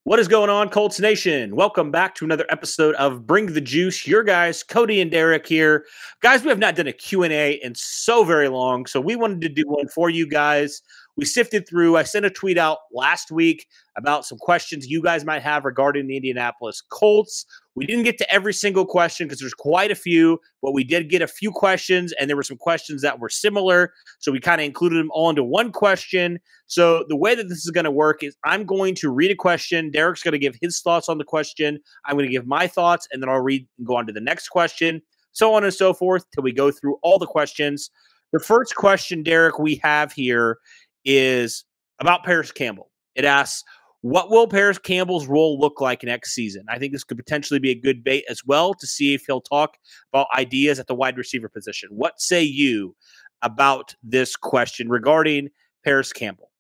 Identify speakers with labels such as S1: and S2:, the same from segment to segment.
S1: What is going on, Colts Nation? Welcome back to another episode of Bring the Juice. Your guys, Cody and Derek here. Guys, we have not done a Q&A in so very long, so we wanted to do one for you guys. We sifted through. I sent a tweet out last week about some questions you guys might have regarding the Indianapolis Colts. We didn't get to every single question because there's quite a few, but we did get a few questions, and there were some questions that were similar, so we kind of included them all into one question. So the way that this is going to work is I'm going to read a question. Derek's going to give his thoughts on the question. I'm going to give my thoughts, and then I'll read and go on to the next question, so on and so forth, till we go through all the questions. The first question, Derek, we have here is about Paris Campbell. It asks, what will Paris Campbell's role look like next season? I think this could potentially be a good bait as well to see if he'll talk about ideas at the wide receiver position. What say you about this question regarding Paris Campbell?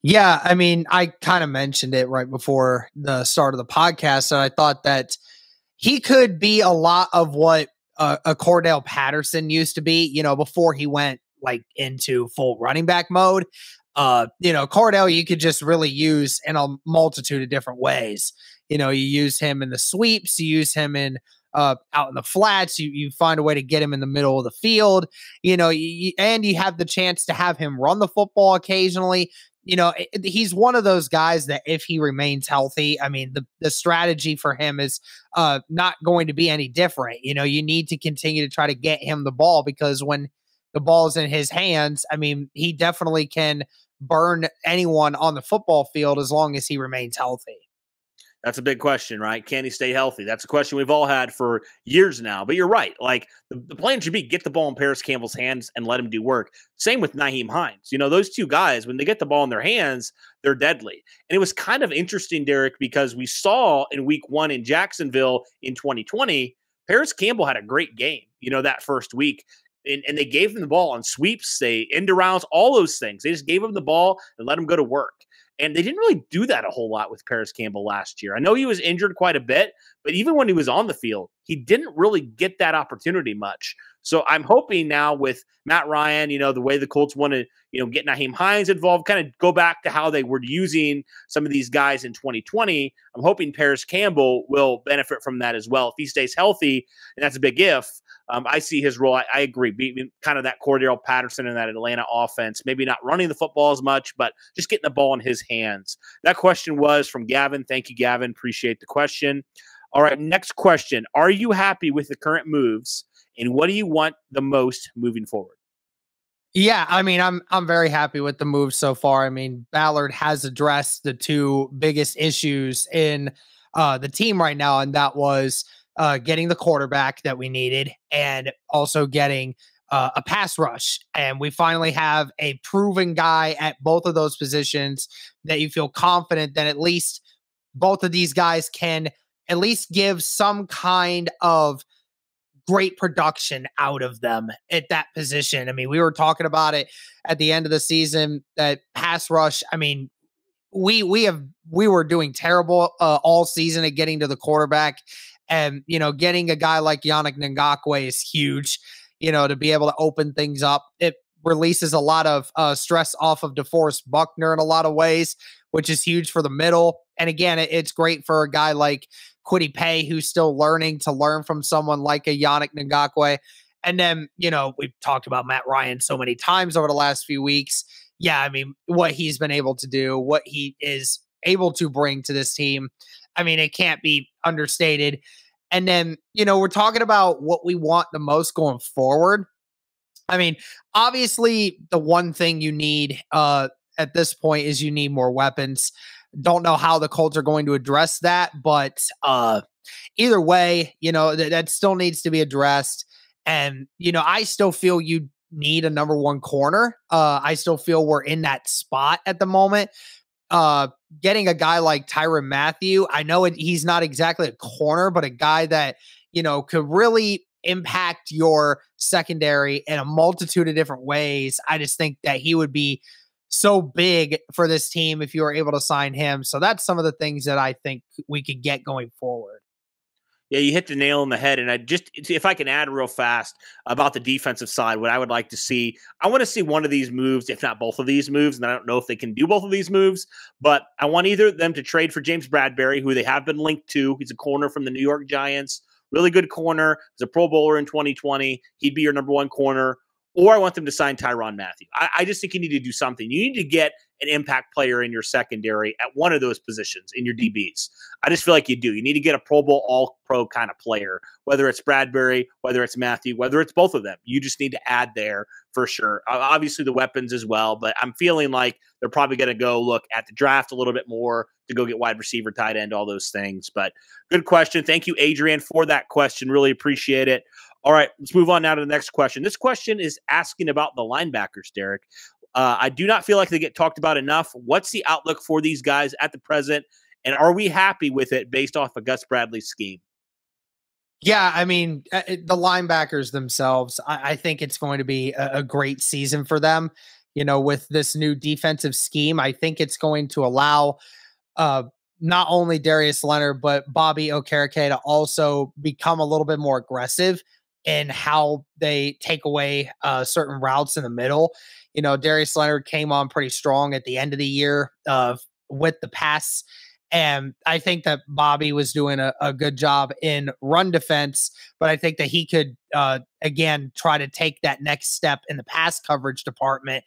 S2: Yeah, I mean, I kind of mentioned it right before the start of the podcast, and I thought that he could be a lot of what a Cordell Patterson used to be, before he went like into full running back mode. Cordell, you could just really use in a multitude of different ways. You use him in the sweeps, you use him in out in the flats, you find a way to get him in the middle of the field, and you have the chance to have him run the football occasionally. He's one of those guys that if he remains healthy, I mean, the strategy for him is not going to be any different. You need to continue to try to get him the ball, because when the ball's in his hands, I mean, he definitely can burn anyone on the football field as long as he remains healthy.
S1: That's a big question, right? Can he stay healthy? That's a question we've all had for years now. But you're right. Like, the plan should be get the ball in Paris Campbell's hands and let him do work. Same with Nyheim Hines. Those two guys, when they get the ball in their hands, they're deadly. And it was kind of interesting, Derek, because we saw in week 1 in Jacksonville in 2020, Paris Campbell had a great game, that first week. And they gave him the ball on sweeps, they end arounds, all those things. They just gave him the ball and let him go to work. And they didn't really do that a whole lot with Paris Campbell last year. I know he was injured quite a bit, but even when he was on the field, he didn't really get that opportunity much. So I'm hoping now with Matt Ryan, the way the Colts want to, get Nyheim Hines involved, kind of go back to how they were using some of these guys in 2020. I'm hoping Paris Campbell will benefit from that as well. If he stays healthy, and that's a big if, I see his role. I agree. Being kind of that Cordell Patterson in that Atlanta offense, maybe not running the football as much, but just getting the ball in his hands. That question was from Gavin. Thank you, Gavin. Appreciate the question. All right, next question. Are you happy with the current moves, and what do you want the most moving forward?
S2: Yeah, I mean, I'm very happy with the move so far. I mean, Ballard has addressed the two biggest issues in the team right now, and that was getting the quarterback that we needed, and also getting a pass rush. And we finally have a proven guy at both of those positions that you feel confident that at least both of these guys can at least give some kind of great production out of them at that position. I mean, we were talking about it at the end of the season, that pass rush. I mean, we were doing terrible all season at getting to the quarterback. And, getting a guy like Yannick Ngakoue is huge, to be able to open things up. It releases a lot of stress off of DeForest Buckner in a lot of ways, which is huge for the middle. And again, it's great for a guy like Kwity Paye, who's still learning to learn from someone like a Yannick Ngakoue. And then, we've talked about Matt Ryan so many times over the last few weeks. Yeah, I mean, what he's been able to do, what he is able to bring to this team, I mean, it can't be understated. And then, we're talking about what we want the most going forward. I mean, obviously, the one thing you need at this point is you need more weapons. Don't know how the Colts are going to address that, but either way, that still needs to be addressed. And, I still feel you need a number one corner. I still feel we're in that spot at the moment. Getting a guy like Tyrann Mathieu, I know he's not exactly a corner, but a guy that, could really impact your secondary in a multitude of different ways. I just think that he would be so big for this team if you were able to sign him. So that's some of the things that I think we could get going forward.
S1: Yeah, you hit the nail on the head. And if I can add real fast about the defensive side, what I would like to see, I want to see one of these moves, if not both of these moves. And I don't know if they can do both of these moves, but I want either of them to trade for James Bradberry, who they have been linked to. He's a corner from the New York Giants, really good corner. He's a Pro Bowler in 2020. He'd be your number one corner. Or I want them to sign Tyrann Mathieu. I just think you need to do something. You need to get an impact player in your secondary at one of those positions in your DBs. I just feel like you do. You need to get a Pro Bowl All-Pro kind of player, whether it's Bradberry, whether it's Mathieu, whether it's both of them. You just need to add there for sure. Obviously the weapons as well, but I'm feeling like they're probably going to go look at the draft a little bit more to go get wide receiver, tight end, all those things. But good question. Thank you, Adrian, for that question. Really appreciate it. All right, let's move on now to the next question. This question is asking about the linebackers, Derek. I do not feel like they get talked about enough. What's the outlook for these guys at the present, and are we happy with it based off of Gus Bradley's scheme?
S2: Yeah, I mean, the linebackers themselves, I think it's going to be a great season for them. You know, with this new defensive scheme, I think it's going to allow not only Darius Leonard, but Bobby Okereke to also become a little bit more aggressive in how they take away certain routes in the middle. You know, Darius Leonard came on pretty strong at the end of the year with the pass. And I think that Bobby was doing a good job in run defense, but I think that he could, again, try to take that next step in the pass coverage department.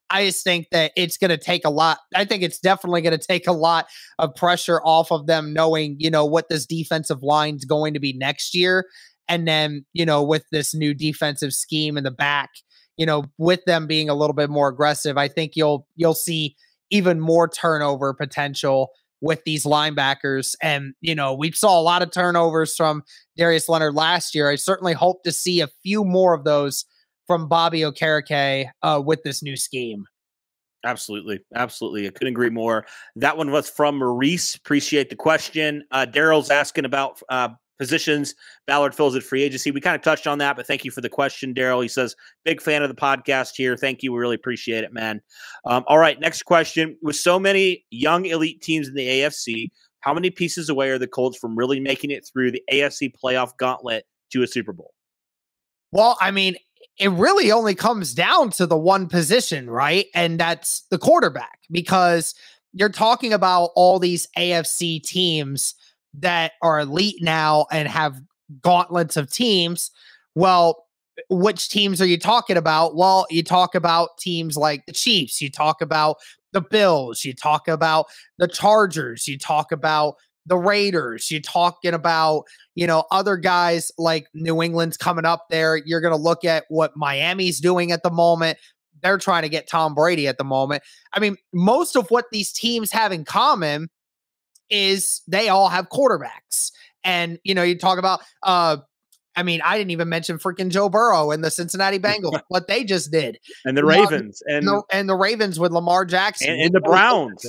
S2: I just think that it's going to take a lot. I think it's definitely going to take a lot of pressure off of them knowing, you know, what this defensive line is going to be next year. And then, you know, with this new defensive scheme in the back, you know, with them being a little bit more aggressive, I think you'll see even more turnover potential with these linebackers. And, you know, we saw a lot of turnovers from Darius Leonard last year. I certainly hope to see a few more of those from Bobby Okereke with this new scheme.
S1: Absolutely. Absolutely. I couldn't agree more. That one was from Maurice. Appreciate the question. Daryl's asking about positions Ballard fills at free agency. We kind of touched on that, but thank you for the question, Daryl. He says, big fan of the podcast here. Thank you. We really appreciate it, man. All right. Next question. With so many young elite teams in the AFC, how many pieces away are the Colts from really making it through the AFC playoff gauntlet to a Super Bowl?
S2: Well, I mean, it really only comes down to the one position, right? And that's the quarterback, because you're talking about all these AFC teams that are elite now and have gauntlets of teams. Well, which teams are you talking about? Well, you talk about teams like the Chiefs, you talk about the Bills, you talk about the Chargers, you talk about the Raiders, you're talking about, you know, other guys like New England's coming up there. You're going to look at what Miami's doing at the moment. They're trying to get Tom Brady at the moment. I mean, most of what these teams have in common is they all have quarterbacks. And, you know, you talk about, I mean, I didn't even mention freaking Joe Burrow and the Cincinnati Bengals, what they just did.
S1: And the Ravens.
S2: And the Ravens with Lamar Jackson.
S1: And the Browns.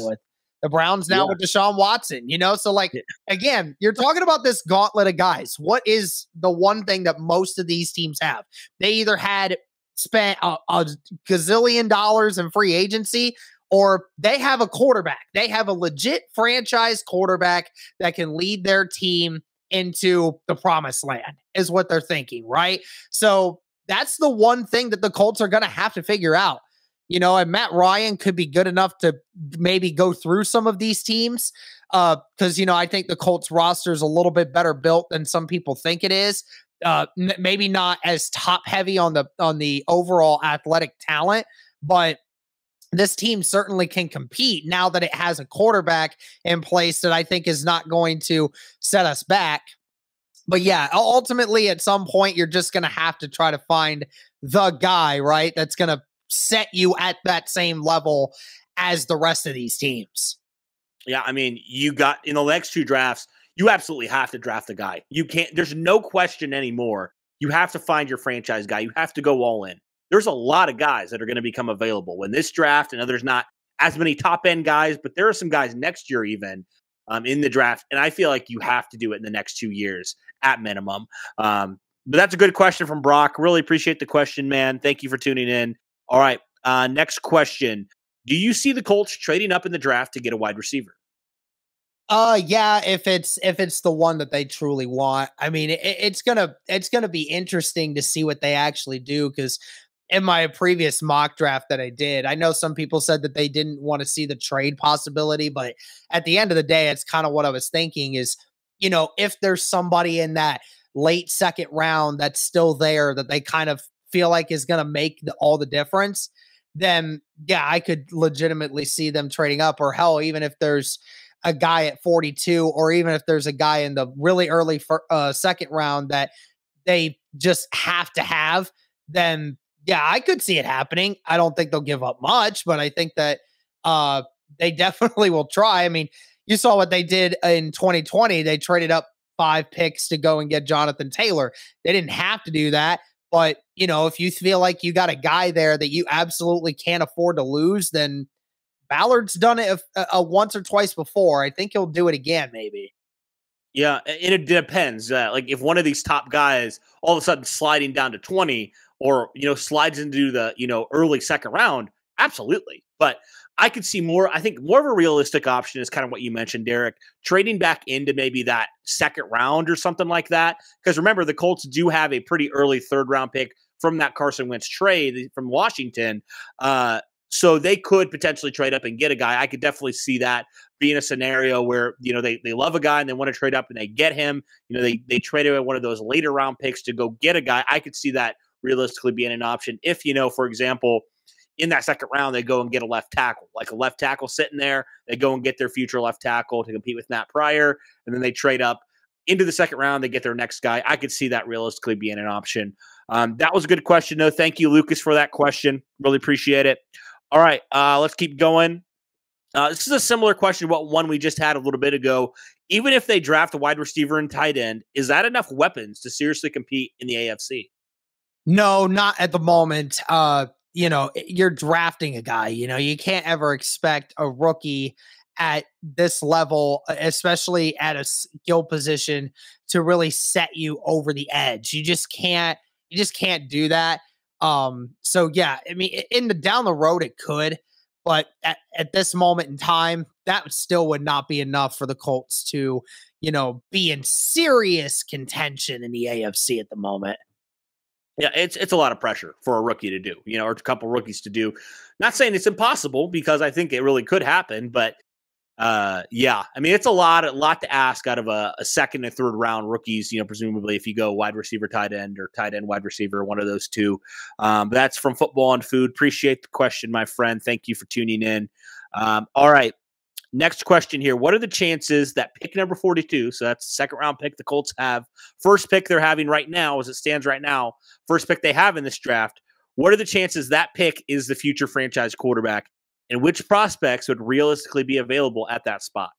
S2: The Browns now with Deshaun Watson, you know? So, like, again, you're talking about this gauntlet of guys. What is the one thing that most of these teams have? They either had spent a gazillion dollars in free agency, or they have a quarterback. They have a legit franchise quarterback that can lead their team into the promised land, is what they're thinking, right? So that's the one thing that the Colts are going to have to figure out. You know, and Matt Ryan could be good enough to maybe go through some of these teams because, you know, I think the Colts roster is a little bit better built than some people think it is. Maybe not as top heavy on the overall athletic talent, but this team certainly can compete now that it has a quarterback in place that I think is not going to set us back. But yeah, ultimately at some point, you're just going to have to try to find the guy, right? That's going to set you at that same level as the rest of these teams.
S1: Yeah, I mean, you got in the next two drafts, you absolutely have to draft a guy. You can't, there's no question anymore. You have to find your franchise guy. You have to go all in. There's a lot of guys that are going to become available when this draft. And there's not as many top end guys, but there are some guys next year even in the draft. And I feel like you have to do it in the next 2 years at minimum. But that's a good question from Brock. Really appreciate the question, man. Thank you for tuning in. All right. Next question. Do you see the Colts trading up in the draft to get a wide receiver?
S2: Yeah, if it's the one that they truly want. I mean, it's gonna be interesting to see what they actually do, because in my previous mock draft that I did, I know some people said that they didn't want to see the trade possibility, but at the end of the day, it's kind of what I was thinking is, if there's somebody in that late second round that's still there that they kind of feel like is going to make all the difference, then yeah, I could legitimately see them trading up. Or hell, even if there's a guy at 42, or even if there's a guy in the really early second round that they just have to have, then yeah, I could see it happening. I don't think they'll give up much, but I think that they definitely will try. I mean, you saw what they did in 2020. They traded up 5 picks to go and get Jonathan Taylor. They didn't have to do that. But, if you feel like you got a guy there that you absolutely can't afford to lose, then Ballard's done it a once or twice before. I think he'll do it again, maybe.
S1: Yeah, and it depends. Like if one of these top guys all of a sudden sliding down to 20, or slides into the early second round, absolutely. But I could see more. I think more of a realistic option is kind of what you mentioned, Derek, trading back into maybe that second round or something like that. Because remember, the Colts do have a pretty early third round pick from that Carson Wentz trade from Washington. So they could potentially trade up and get a guy. I could definitely see that being a scenario where, they love a guy and they want to trade up and they get him. They traded away one of those later round picks to go get a guy. I could see that realistically being an option. If, for example, in that second round, they go and get a left tackle, like a left tackle sitting there. They go and get their future left tackle to compete with Matt Pryor. And then they trade up into the second round. They get their next guy. I could see that realistically being an option. That was a good question, though. Thank you, Lucas, for that question. Really appreciate it. All right, let's keep going. This is a similar question to what one we just had a little bit ago. Even if they draft a wide receiver and tight end, is that enough weapons to seriously compete in the AFC?
S2: No, not at the moment. You're drafting a guy, you can't ever expect a rookie at this level, especially at a skill position, to really set you over the edge. You just can't do that. So yeah, I mean, down the road it could, but at this moment in time, that still would not be enough for the Colts to, be in serious contention in the AFC at the moment.
S1: Yeah, it's a lot of pressure for a rookie to do, or a couple rookies to do. Not saying it's impossible, because I think it really could happen, but yeah, I mean, it's a lot to ask out of a second and third round rookies, presumably if you go wide receiver, tight end, or tight end, wide receiver, one of those two. But that's from Football and Food. Appreciate the question, my friend. Thank you for tuning in. All right. Next question here. What are the chances that pick number 42, so that's the second round pick the Colts have, first pick they're having right now as it stands right now, first pick they have in this draft, what are the chances that pick is the future franchise quarterback, and which prospects would realistically be available at that spot?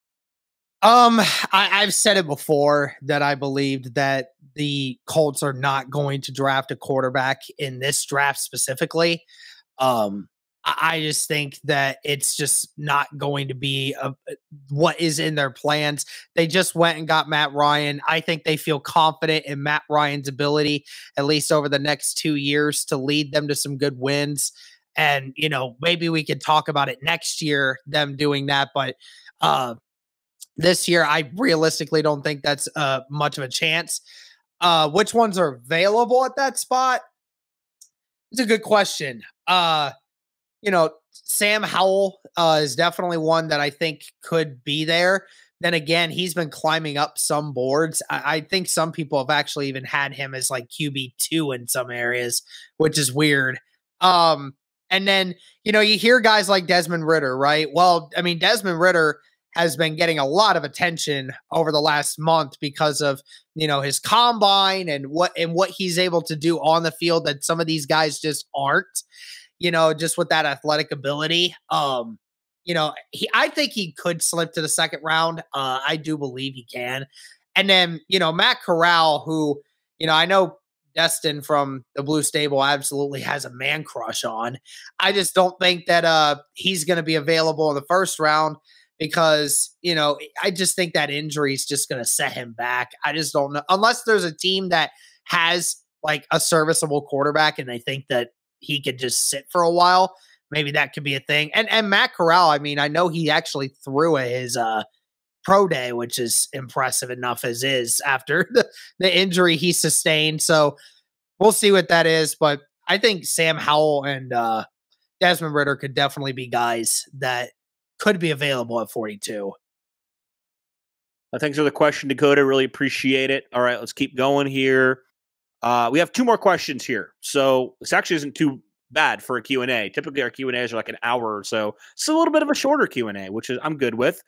S2: I've said it before that I believed that the Colts are not going to draft a quarterback in this draft specifically. I just think that it's just not going to be what is in their plans. They just went and got Matt Ryan. I think they feel confident in Matt Ryan's ability, at least over the next 2 years, to lead them to some good wins. And, maybe we could talk about it next year, them doing that. But this year, I realistically don't think that's much of a chance. Which ones are available at that spot? It's a good question. Sam Howell is definitely one that I think could be there. Then again, he's been climbing up some boards. I think some people have actually even had him as like QB2 in some areas, which is weird. And then, you hear guys like Desmond Ritter, right? Well, I mean, Desmond Ritter has been getting a lot of attention over the last month because of, his combine and what he's able to do on the field that some of these guys just aren't. Just with that athletic ability. I think he could slip to the second round. I do believe he can. And then, Matt Corral, who, I know Destin from the Blue Stable absolutely has a man crush on. I just don't think that he's going to be available in the first round because, I just think that injury is just going to set him back. I just don't know. Unless there's a team that has like a serviceable quarterback and they think that he could just sit for a while, maybe that could be a thing. And Matt Corral, I mean, I know he actually threw at his pro day, which is impressive enough as is after the injury he sustained. So we'll see what that is. But I think Sam Howell and Desmond Ritter could definitely be guys that could be available at 42.
S1: Thanks for the question, Dakota. Really appreciate it. All right, let's keep going here. We have 2 more questions here. So this actually isn't too bad for a Q&A. Typically our Q&As are like an hour or so. It's a little bit of a shorter Q&A, which is I'm good with.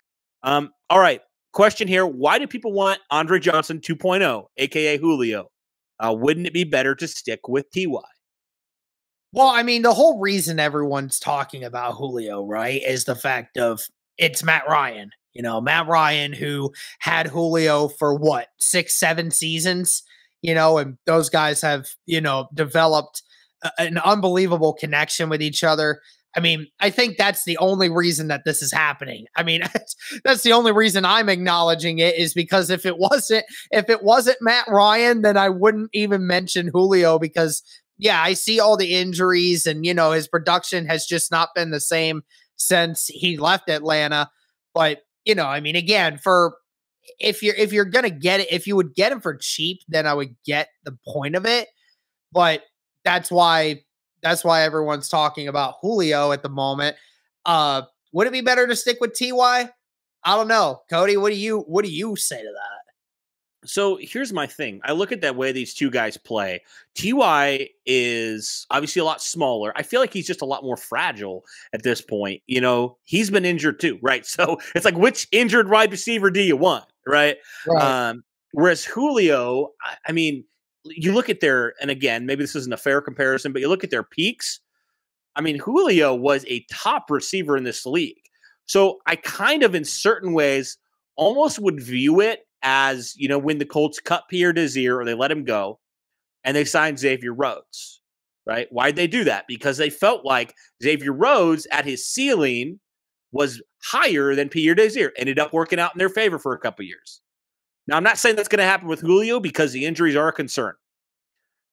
S1: All right, question here. Why do people want Andre Johnson 2.0, a.k.a. Julio? Wouldn't it be better to stick with T.Y.?
S2: Well, I mean, the whole reason everyone's talking about Julio, right, is the fact of it's Matt Ryan. Matt Ryan, who had Julio for 6, 7 seasons, and those guys have, developed an unbelievable connection with each other. I mean, I think that's the only reason that this is happening. I mean, that's the only reason I'm acknowledging it, is because if it wasn't Matt Ryan, then I wouldn't even mention Julio, because I see all the injuries and, his production has just not been the same since he left Atlanta. But, I mean, again, if you're going to get it, if you would get him for cheap, then I would get the point of it. But that's why everyone's talking about Julio at the moment. Would it be better to stick with T.Y.? I don't know. Cody, what do you say to that?
S1: So here's my thing. I look at that way these two guys play. T.Y. is obviously a lot smaller. I feel like he's just a lot more fragile at this point. He's been injured too, right? So it's like, which injured wide receiver do you want, right? Whereas Julio, I mean, you look at and again, maybe this isn't a fair comparison, but you look at their peaks. I mean, Julio was a top receiver in this league. So I kind of, in certain ways, almost would view it as, when the Colts cut Pierre Desir or they let him go and they signed Xavier Rhodes, right? Why'd they do that? Because they felt like Xavier Rhodes at his ceiling was higher than Pierre Desir. Ended up working out in their favor for a couple years. Now, I'm not saying that's going to happen with Julio because the injuries are a concern.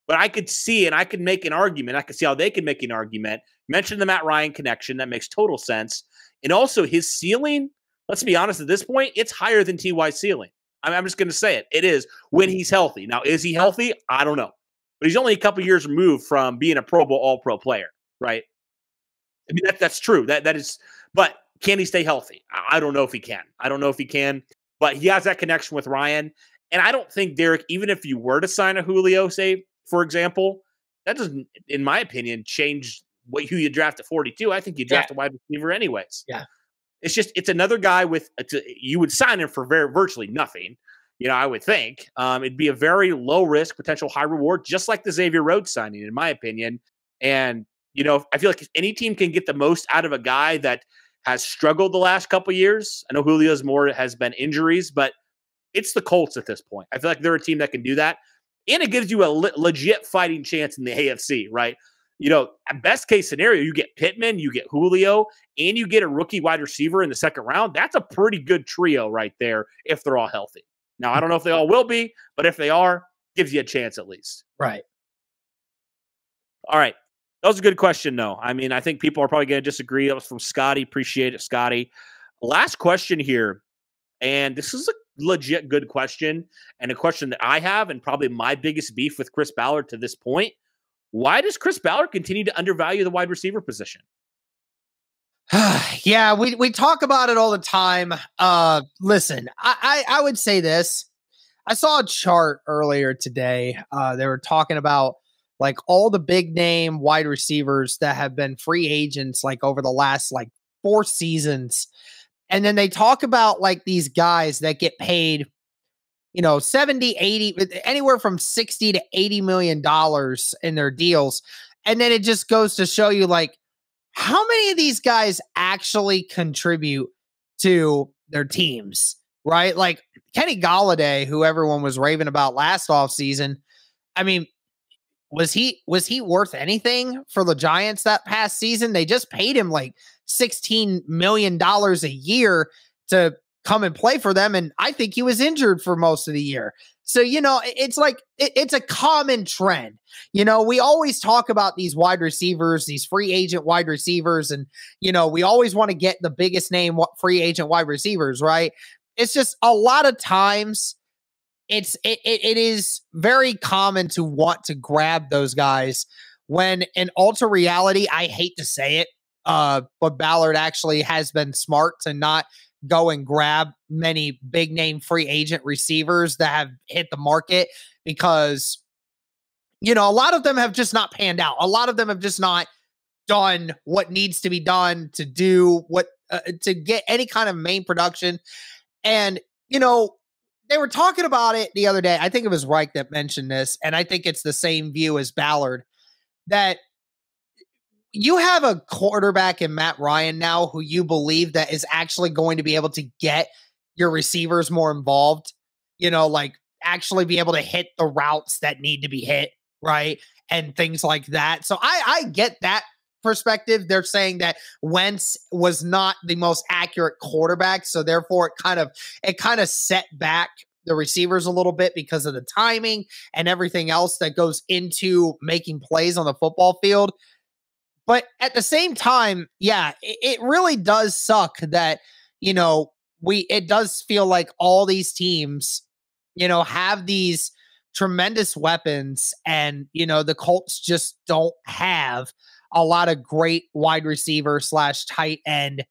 S1: But I could see, and I could make an argument. I could see how they could make an argument. Mention the Matt Ryan connection. That makes total sense. And also his ceiling, let's be honest, at this point, it's higher than T.Y.'s ceiling. I'm just going to say it. It is when he's healthy. Now, is he healthy? I don't know. But he's only a couple years removed from being a Pro Bowl All-Pro player, right? I mean, that's true. That is, but can he stay healthy? I don't know if he can. But he has that connection with Ryan. And I don't think, Derek, even if you were to sign a Julio, say, for example, that doesn't, in my opinion, change who you draft at 42. I think you draft a wide receiver anyways.
S2: Yeah.
S1: It's another guy you would sign him for virtually nothing. I would think it'd be a very low risk, potential high reward, just like the Xavier Rhodes signing, in my opinion. And, I feel like if any team can get the most out of a guy that has struggled the last couple of years, I know Julio's has been injuries, but it's the Colts at this point. I feel like they're a team that can do that. And it gives you a legit fighting chance in the AFC, right? At best case scenario, you get Pittman, you get Julio, and you get a rookie wide receiver in the second round. That's a pretty good trio right there if they're all healthy. Now, I don't know if they all will be, but if they are, gives you a chance at least.
S2: Right.
S1: All right. That was a good question, though. I mean, I think people are probably going to disagree. That was from Scotty. Appreciate it, Scotty. Last question here. And this is a legit good question, and a question that I have, and probably my biggest beef with Chris Ballard to this point. Why does Chris Ballard continue to undervalue the wide receiver position?
S2: Yeah, we talk about it all the time. Listen, I would say this. I saw a chart earlier today. They were talking about like all the big name wide receivers that have been free agents like over the last like 4 seasons. And then they talk about like these guys that get paid, 70, 80, anywhere from 60 to $80 million in their deals. And then it just goes to show you like how many of these guys actually contribute to their teams, right? Like Kenny Golladay, who everyone was raving about last offseason. I mean, was he worth anything for the Giants that past season? They just paid him like $16 million a year to come and play for them. And I think he was injured for most of the year. So, it's like, it's a common trend. We always talk about these wide receivers, these free agent wide receivers. And, we always want to get the biggest name free agent wide receivers, right? it's just a lot of times it is very common to want to grab those guys when in ultra reality, I hate to say it, but Ballard actually has been smart to not go and grab many big name free agent receivers that have hit the market because, a lot of them have just not panned out. A lot of them have just not done what needs to be done to do what, to get any kind of main production. And, they were talking about it the other day. I think it was Reich that mentioned this, and I think it's the same view as Ballard, that you have a quarterback in Matt Ryan now who you believe that is actually going to be able to get your receivers more involved, like actually be able to hit the routes that need to be hit, right? And things like that. So I get that perspective. They're saying that Wentz was not the most accurate quarterback, so therefore it kind of set back the receivers a little bit because of the timing and everything else that goes into making plays on the football field. But at the same time, yeah, it really does suck that, it does feel like all these teams, have these tremendous weapons and, the Colts just don't have a lot of great wide receiver / tight end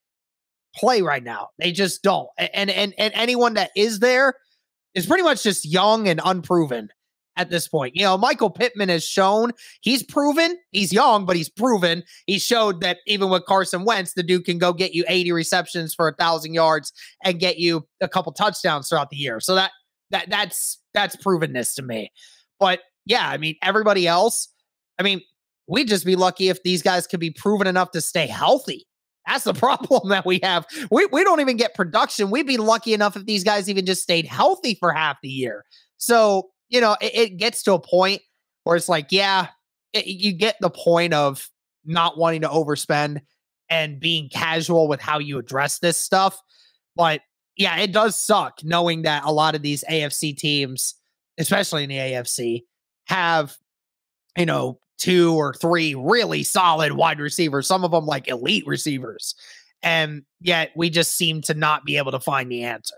S2: play right now. They just don't. And anyone that is there is pretty much just young and unproven at this point. Michael Pittman has shown he's proven. He's young, but he's proven. He showed that even with Carson Wentz, the dude can go get you 80 receptions for 1,000 yards and get you a couple touchdowns throughout the year. So that's provenness to me. But yeah, everybody else, we'd just be lucky if these guys could be proven enough to stay healthy. That's the problem that we have. We don't even get production. We'd be lucky enough if these guys even just stayed healthy for half the year. So, it gets to a point where it's like, yeah, you get the point of not wanting to overspend and being casual with how you address this stuff. But yeah, it does suck knowing that a lot of these AFC teams, especially in the AFC, have, 2 or 3 really solid wide receivers, some of them like elite receivers. And yet we just seem to not be able to find the answer.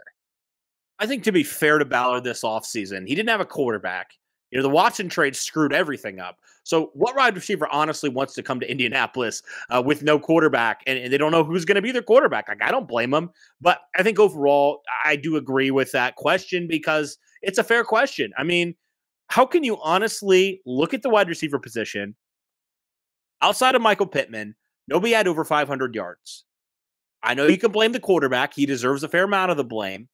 S1: I think to be fair to Balor this offseason, he didn't have a quarterback. The Watson trade screwed everything up. So what wide receiver honestly wants to come to Indianapolis with no quarterback and they don't know who's going to be their quarterback? Like, I don't blame them. But I think overall, I do agree with that question because it's a fair question. How can you honestly look at the wide receiver position outside of Michael Pittman? Nobody had over 500 yards. I know you can blame the quarterback. He deserves a fair amount of the blame.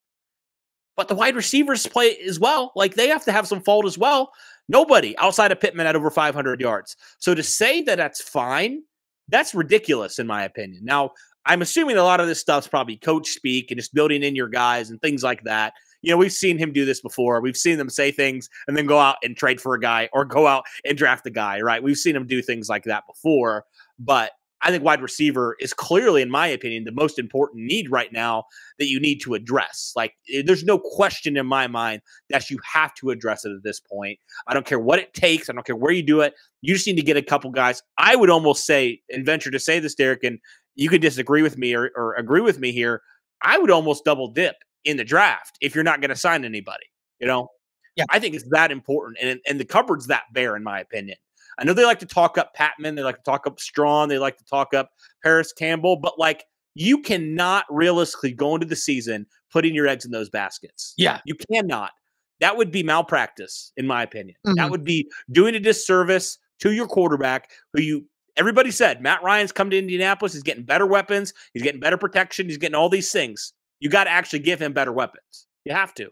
S1: But the wide receivers play as well. Like, they have to have some fault as well. Nobody outside of Pittman had over 500 yards. So to say that that's fine, that's ridiculous in my opinion. Now, I'm assuming a lot of this stuff's probably coach speak and just building in your guys and things like that. We've seen him do this before. We've seen them say things and then go out and trade for a guy or go out and draft a guy, right? We've seen him do things like that before. But I think wide receiver is clearly, in my opinion, the most important need right now that you need to address. Like, there's no question in my mind that you have to address it at this point. I don't care what it takes. I don't care where you do it. You just need to get a couple guys. I would almost say, and venture to say this, Derek, and you could disagree with me or agree with me here. I would almost double dip in the draft if you're not going to sign anybody. Yeah. I think it's that important. And the cupboard's that bare, in my opinion. I know they like to talk up Patman. They like to talk up Strawn. They like to talk up Paris Campbell. But, like, you cannot realistically go into the season putting your eggs in those baskets.
S2: Yeah.
S1: You cannot. That would be malpractice, in my opinion. Mm-hmm. That would be doing a disservice to your quarterback who everybody said, Matt Ryan's come to Indianapolis. He's getting better weapons. He's getting better protection. He's getting all these things. You got to actually give him better weapons. You have to.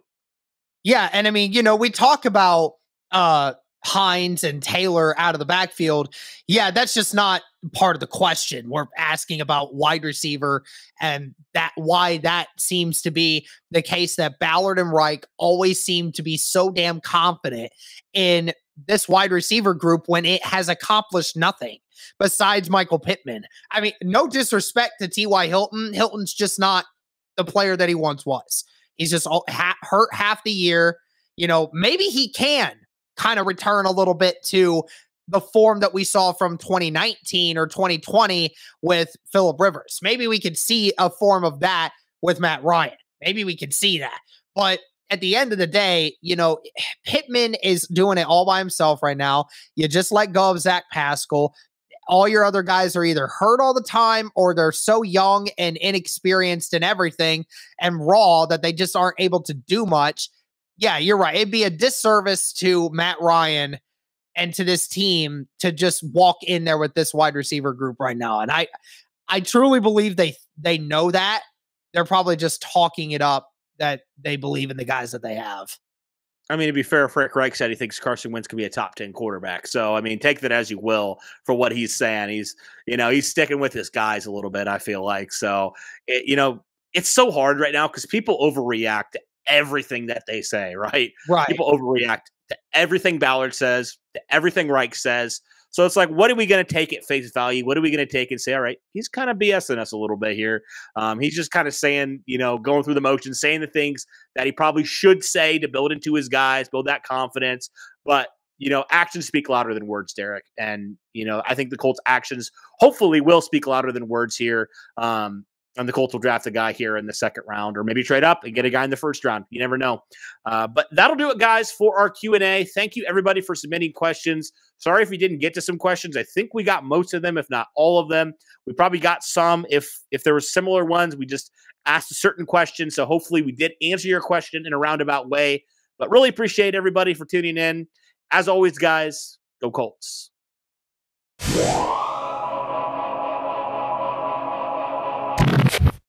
S2: Yeah. And we talk about Hines and Taylor out of the backfield. Yeah, that's just not part of the question. We're asking about wide receiver and why that seems to be the case, that Ballard and Reich always seem to be so damn confident in this wide receiver group when it has accomplished nothing besides Michael Pittman. No disrespect to T.Y. Hilton. Hilton's just not the player that he once was. He's just hurt half the year. Maybe he can kind of return a little bit to the form that we saw from 2019 or 2020 with Phillip Rivers. Maybe we could see a form of that with Matt Ryan. maybe we can see that. But at the end of the day, you know, Pittman is doing it all by himself right now. You just let go of Zach Pascal. All your other guys are either hurt all the time or they're so young and inexperienced and everything and raw that they just aren't able to do much. Yeah, you're right. It'd be a disservice to Matt Ryan and to this team to just walk in there with this wide receiver group right now. And I truly believe they know that. They're probably just talking it up that they believe in the guys that they have.
S1: I mean, to be fair, Frank Reich said he thinks Carson Wentz could be a top 10 quarterback. So, I mean, take that as you will for what he's saying. He's sticking with his guys a little bit, I feel like. So, it's so hard right now because people overreact to everything that they say, right?
S2: Right.
S1: People overreact to everything Ballard says, to everything Reich says. So it's like, what are we going to take at face value? What are we going to take and say, all right, he's kind of BSing us a little bit here. He's just kind of saying, going through the motions, saying the things that he probably should say to build into his guys, build that confidence. But, actions speak louder than words, Derek. And, I think the Colts' actions hopefully will speak louder than words here. And the Colts will draft a guy here in the second round, or maybe trade up and get a guy in the first round. You never know. But that'll do it, guys, for our Q&A. Thank you, everybody, for submitting questions. Sorry if we didn't get to some questions. I think we got most of them, if not all of them. We probably got some. If there were similar ones, we just asked a certain question. So hopefully we did answer your question in a roundabout way. But really appreciate everybody for tuning in. As always, guys, go Colts.